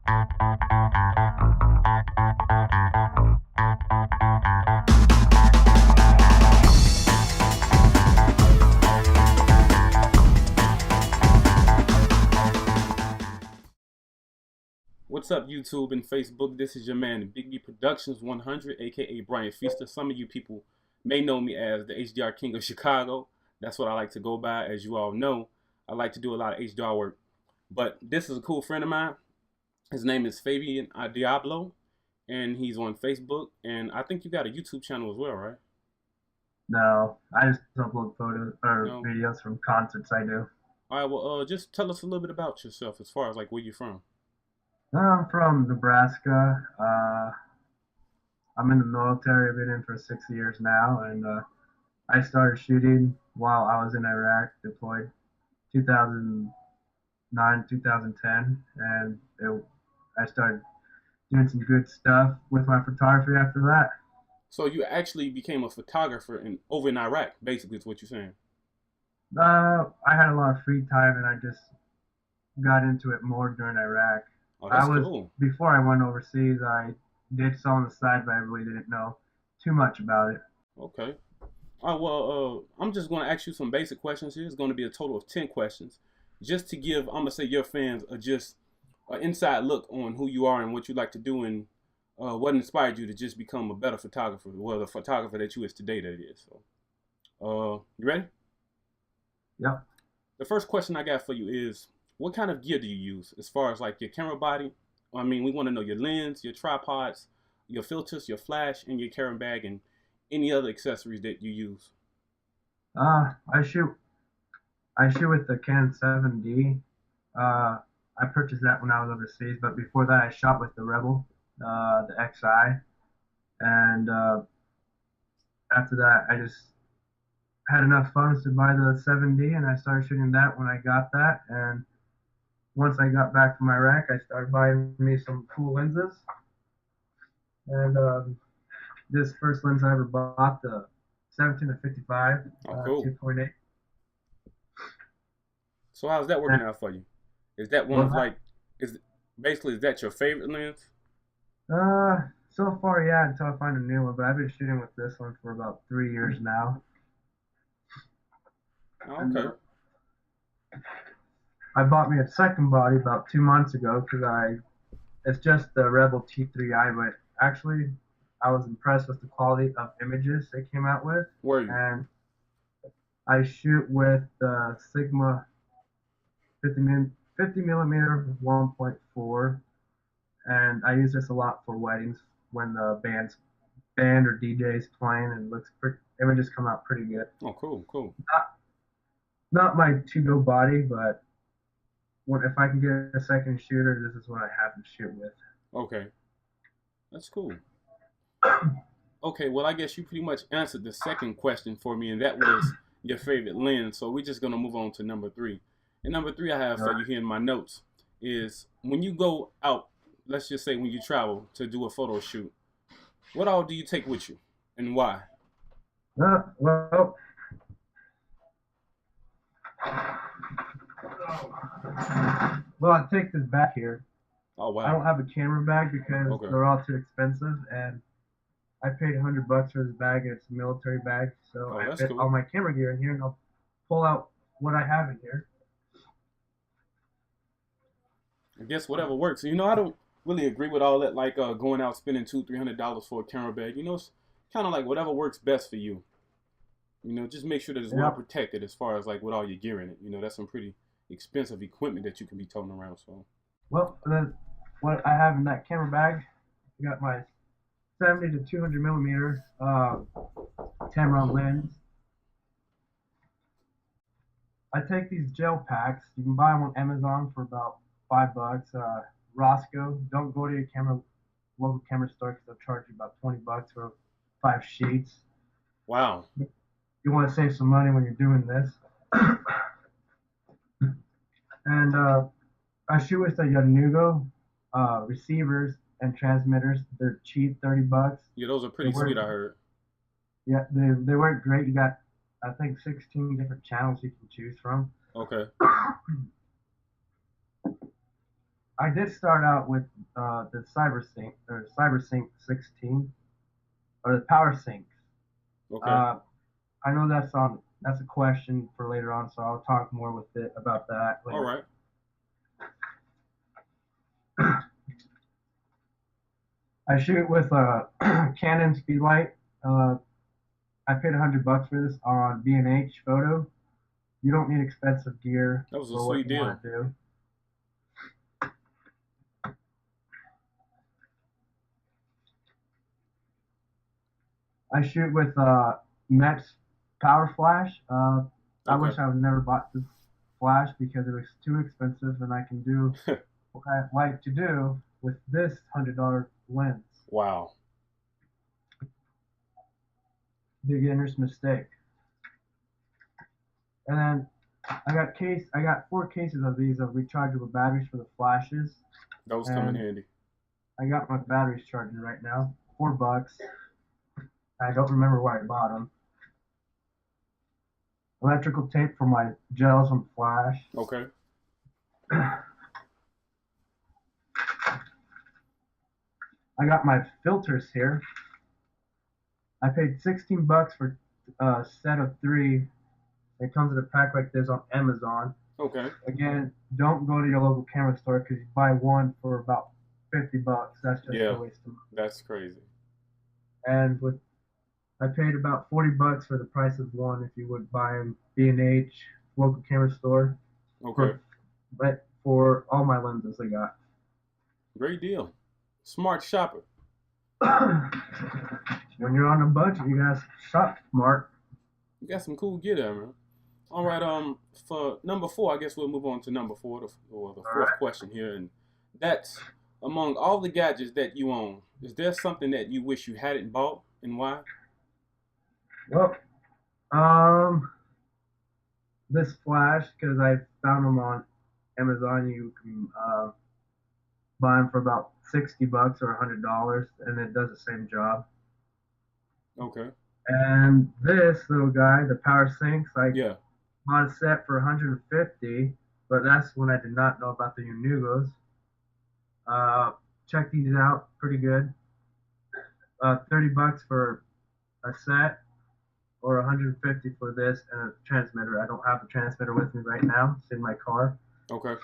What's up, YouTube and Facebook? This is your man, Big B Productions 100, aka Brian Feaster. Some of you people may know me as the HDR King of Chicago. That's what I like to go by. As you all know, I like to do a lot of HDR work. But this is a cool friend of mine. His name is Fabian Diablo, and he's on Facebook. And I think you got a YouTube channel as well, right? No, I just upload photos or No. videos from concerts I do. All right. Well, just tell us a little bit about yourself, as far as like where you're from. I'm from Nebraska. I'm in the military. I've been in for 6 years now, and I started shooting while I was in Iraq, deployed 2009, 2010, and I started doing some good stuff with my photography after that. So you actually became a photographer over in Iraq, basically, is what you're saying. I had a lot of free time, and I just got into it more during Iraq. Oh, that's cool. Before I went overseas, I did some on the side, but I really didn't know too much about it. Okay. All right, well, I'm just going to ask you some basic questions here. It's going to be a total of 10 questions. Just to give, I'm going to say, your fans just an inside look on who you are and what you like to do and what inspired you to just become a better photographer, well, the photographer that you is today, that is. So, you ready? Yep. The first question I got for you is, what kind of gear do you use as far as like your camera body? I mean, we want to know your lens, your tripods, your filters, your flash, and your carry bag, and any other accessories that you use. I shoot with the Canon 7D. I purchased that when I was overseas, but before that, I shot with the Rebel, the XI, and after that, I just had enough funds to buy the 7D, and I started shooting that when I got that. And once I got back from Iraq, I started buying me some cool lenses. And this first lens I ever bought, the 17-55, Cool. 2.8. So how's that working out for you? Is that one of like, is that your favorite lens? So far, yeah, until I find a new one. But I've been shooting with this one for about 3 years now. Okay. I bought me a second body about 2 months ago because it's just the Rebel T3i, but actually I was impressed with the quality of images they came out with. Were you? And I shoot with the Sigma 50 millimeter 1.4, and I use this a lot for weddings when the band or DJ's playing, and images come out pretty good. Oh, cool. Not my to-go body, but if I can get a second shooter, this is what I have to shoot with. Okay, that's cool. Okay, well, I guess you pretty much answered the second question for me, and that was your favorite lens. So we're just gonna move on to number 3. And number 3 I have for you here in my notes is when you go out, let's just say when you travel to do a photo shoot, what all do you take with you and why? Well, I take this back here. Oh, wow. I don't have a camera bag because they're all too expensive, and I paid $100 for this bag, and it's a military bag. So I fit all my camera gear in here, and I'll pull out what I have in here. I guess whatever works. You know, I don't really agree with all that, like going out spending $200-300 for a camera bag. You know, it's kind of like whatever works best for you. You know, just make sure that it's well protected as far as like with all your gear in it. You know, that's some pretty expensive equipment that you can be toting around. So, well, then what I have in that camera bag, I got my 70 to 200 millimeter Tamron lens. I take these gel packs. You can buy them on Amazon for about $5. Roscoe, don't go to your local camera store because they'll charge you about $20 for 5 sheets. Wow. You want to save some money when you're doing this. And I shoot with the Yanugo receivers and transmitters. They're cheap, $30. Yeah, those are pretty sweet, I heard. Yeah, they work great. You got, I think, 16 different channels you can choose from. Okay. I did start out with the CyberSync 16 or the PowerSync. Okay. Uh, I know that's a question for later on, so I'll talk more with it about that All later. right. I shoot with a Canon Speedlight. Uh, I paid $100 for this on B&H Photo. You don't need expensive gear That was a for what sweet you deal. want to do. I shoot with Met's Power Flash. I Okay. wish I would never bought this flash because it was too expensive, and I can do what I like to do with this $100 lens. Wow. Beginner's mistake. And then I got 4 cases of these of rechargeable batteries for the flashes, Those come in and handy. I got my batteries charging right now. $4. I don't remember where I bought them. Electrical tape for my gels and flash. Okay. I got my filters here. I paid $16 for a set of 3. It comes in a pack like this on Amazon. Okay. Again, don't go to your local camera store because you buy one for about $50. That's just a Yeah, waste of money. that's crazy. And with I paid about $40 for the price of one if you would buy them B&H local camera store Okay. for but for all my lenses I got. Great deal. Smart shopper. When you're on a budget, you gotta shop smart. You got some cool gear there, man. All right. For number four, I guess we'll move on to number four, or the All fourth right. question here, and that's among all the gadgets that you own, is there something that you wish you hadn't bought, and why? Well, um, this flash because I found them on Amazon. You can buy them for about $60 or $100, and it does the same job. Okay. And this little guy, the Power Sinks, I Yeah. bought a set for 150, but that's when I did not know about the Unugos. Uh, check these out, pretty good. $30 for a set, or 150 for this and a transmitter. I don't have the transmitter with me right now; it's in my car. Okay.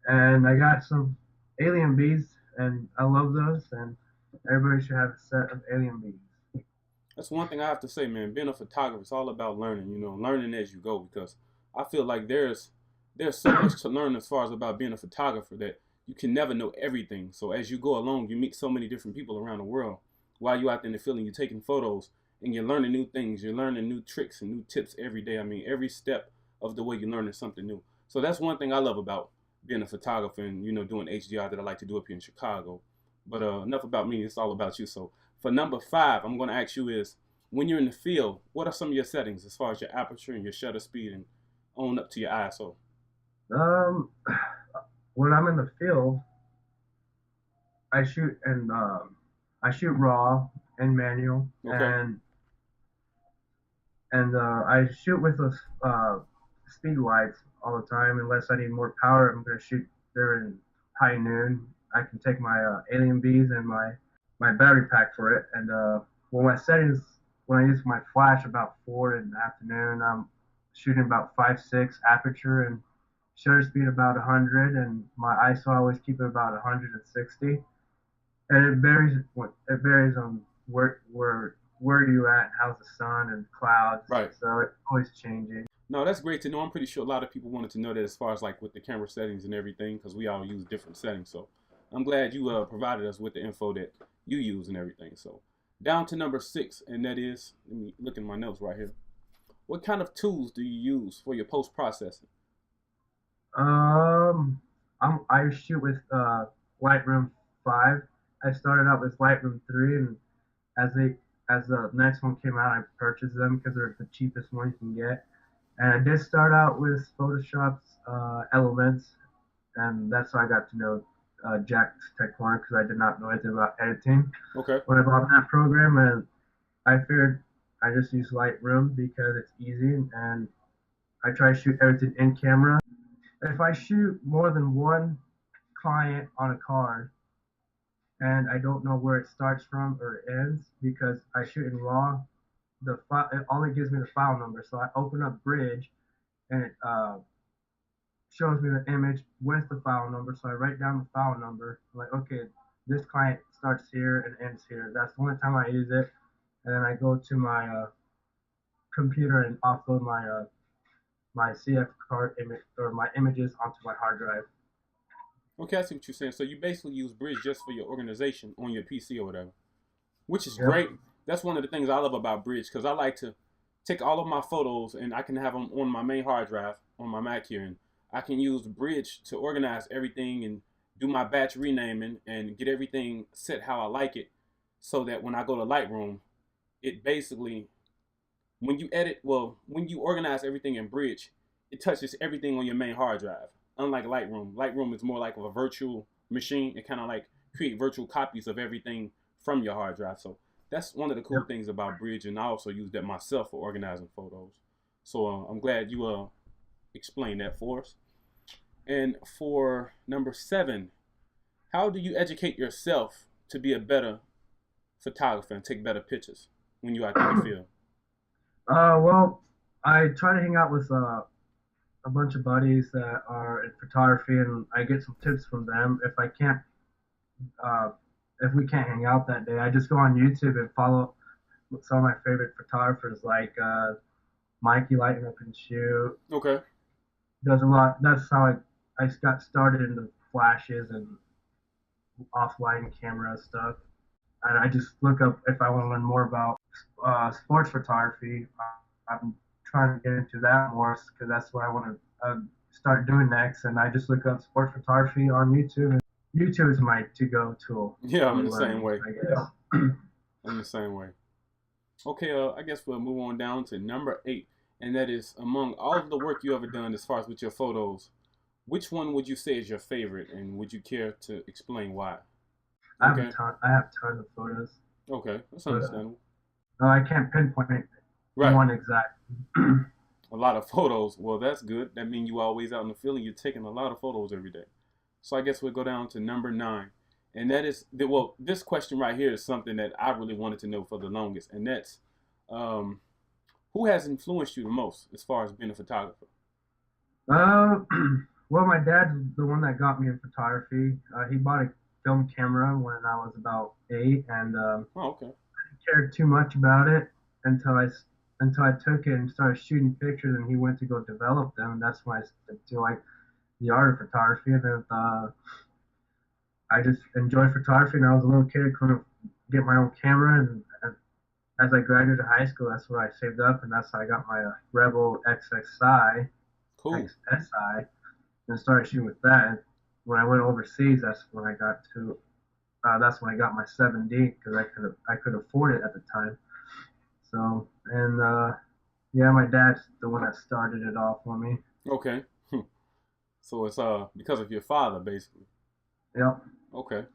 And I got some alien bees, and I love those. And everybody should have a set of alien bees. That's one thing I have to say, man. Being a photographer, it's all about learning. Learning as you go, because I feel like there's so much to learn as far as about being a photographer that you can never know everything. So as you go along, you meet so many different people around the world while you're out there in the field and you're taking photos and you're learning new things. You're learning new tricks and new tips every day. I mean, every step of the way you're learning something new. So that's one thing I love about being a photographer and doing HDR that I like to do up here in Chicago. But enough about me. It's all about you. So for number five, I'm going to ask you is, when you're in the field, what are some of your settings as far as your aperture and your shutter speed and on up to your ISO? Um, when I'm in the field, I shoot and I shoot raw and manual, Okay. and I shoot with the speed lights all the time. Unless I need more power, I'm gonna shoot during high noon. I can take my alien bees and my battery pack for it. And well, my settings when I use my flash about 4 in the afternoon, I'm shooting about 5.6 aperture and shutter speed about 100, and my ISO I always keep it about 160. And it varies on where you at, how's the sun and clouds, Right. so it's always changing. No, that's great to know. I'm pretty sure a lot of people wanted to know that as far as like with the camera settings and everything, because we all use different settings. So I'm glad you provided us with the info that you use and everything. So down to number six, and that is, let me look in my notes right here. What kind of tools do you use for your post processing? Um, I shoot with Lightroom 5. I started out with Lightroom 3, and as they as the next one came out, I purchased them because they're the cheapest one you can get. And I did start out with Photoshop's Elements, and that's how I got to know Jack's Tech Corner because I did not know anything about editing Okay. when I bought that program, and I figured I just use Lightroom because it's easy, and I try to shoot everything in camera. If I shoot more than one client on a card, and I don't know where it starts from or it ends because I shoot in RAW. The file it only gives me the file number, so I open up Bridge and it shows me the image with the file number. So I write down the file number. I'm like, okay, this client starts here and ends here. That's the only time I use it. And then I go to my computer and offload my CF card image or my images onto my hard drive. Okay, I see what you're saying. So you basically use Bridge just for your organization on your PC or whatever, which is Yep. great. That's one of the things I love about Bridge because I like to take all of my photos and I can have them on my main hard drive on my Mac here, and I can use Bridge to organize everything and do my batch renaming and get everything set how I like it, so that when I go to Lightroom, it basically when you edit, well, when you organize everything in Bridge, it touches everything on your main hard drive. Unlike Lightroom, Lightroom is more like a virtual machine. It kind of like create virtual copies of everything from your hard drive. So that's one of the cool Yep. things about Bridge, and I also use that myself for organizing photos. So I'm glad you explained that for us. And for number 7, how do you educate yourself to be a better photographer and take better pictures when you're out there in the field? Well, I try to hang out with a bunch of buddies that are in photography, and I get some tips from them. Uh, if we can't hang out that day, I just go on YouTube and follow some of my favorite photographers, like Mikey Lighten Up and Shoot. Okay. Does a lot. That's how I got started in the flashes and offline camera stuff. And I just look up if I want to learn more about sports photography. I'm trying to get into that more because that's what I want to start doing next. And I just look up sports photography on YouTube. And YouTube is my to-go tool Yeah, I'm for in the same learning, way. I guess. I'm the same way. Okay, I guess we'll move on down to number 8, and that is among all of the work you ever done as far as with your photos, which one would you say is your favorite, and would you care to explain why? I have a Okay, ton. I have tons of photos, okay, that's but understandable. no, I can't pinpoint Right, one exact. a lot of photos. Well, that's good. That means you always out in the field and you're taking a lot of photos every day. So I guess we'll go down to number 9, and that is well, this question right here is something that I really wanted to know for the longest, and that's um, who has influenced you the most as far as being a photographer? Uh, well, my dad's the one that got me in photography. He bought a film camera when I was about 8, and Oh, okay. cared too much about it until I took it and started shooting pictures, and he went to go develop them. And that's when I started to like the art of photography. And then I just enjoyed photography, and I was a little kid, couldn't get my own camera, and as I graduated high school, that's where I saved up, and that's how I got my Rebel XXI, Cool. XSI, and started shooting with that. And when I went overseas, that's when I got my 7D because I could afford it at the time. So and yeah, my dad's the one that started it off for me. Okay. So it's because of your father, basically. Yep. Okay.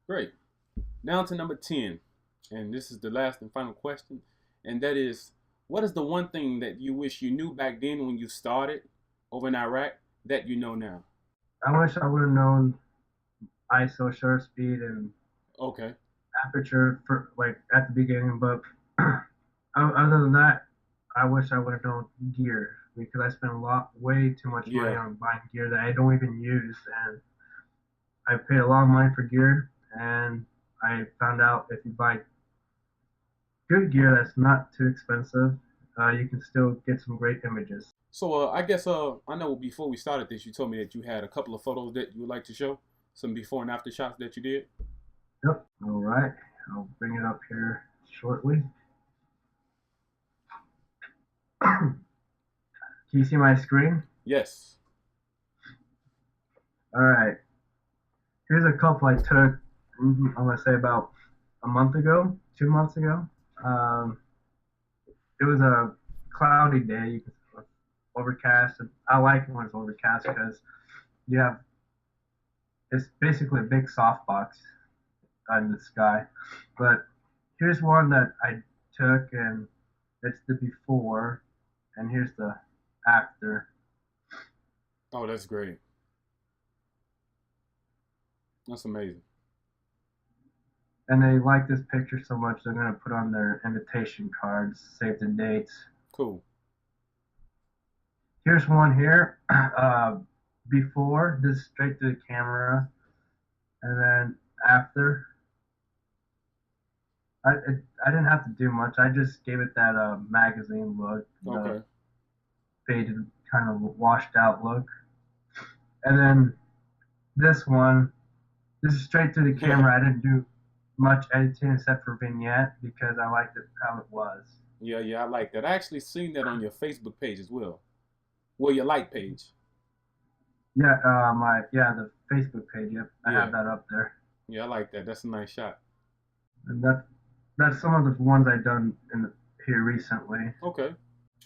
Great. Down to number 10, and this is the last and final question, and that is, what is the one thing that you wish you knew back then when you started over in Iraq that you know now? I wish I would have known ISO, shutter speed, and Okay. aperture for like at the beginning, but other than that, I wish I would have known gear because I spent way too much money Yeah. on buying gear that I don't even use, and I paid a lot of money for gear, and I found out if you buy good gear that's not too expensive, you can still get some great images. So I guess I know before we started this, you told me that you had a couple of photos that you would like to show, some before and after shots that you did. Yep. All right. I'll bring it up here shortly. Can you see my screen? Yes. All right. Here's a couple I took. I'm gonna say about a month ago, 2 months ago. Um, it was a cloudy day. Overcast. And I like it when it's overcast because you have it's basically a big softbox in the sky. But here's one that I took, and it's the before, and here's the after. Oh, that's great. That's amazing. And they like this picture so much they're gonna put on their invitation cards, save the dates. Cool. Here's one here. Before this straight to the camera, and then after. I didn't have to do much. I just gave it that magazine look, the Okay. faded kind of washed out look. And then this one, this is straight to the camera. I didn't do much editing except for vignette because I liked it how it was. Yeah, yeah, I like that. I actually seen that on your Facebook page as well. Well, your like page. Yeah, the Facebook page. Yep, I Yeah, have that up there, yeah, I like that. That's a nice shot. and that's some of the ones I've done here recently. Okay.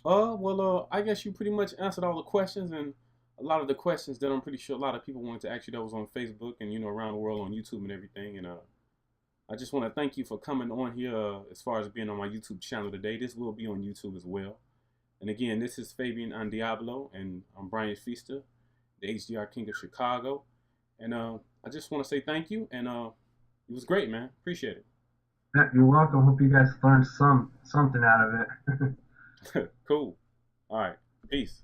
Well, I guess you pretty much answered all the questions and a lot of the questions that I'm pretty sure a lot of people wanted to ask you that was on Facebook and around the world on YouTube and everything. And I just want to thank you for coming on here as far as being on my YouTube channel today. This will be on YouTube as well. And again, this is Fabian Diablo, and I'm Brian Feaster, the HDR King of Chicago. And I just want to say thank you, and it was great, man. Appreciate Yeah, you're welcome. Hope you guys learned something out of it. it. Cool. All right. Peace.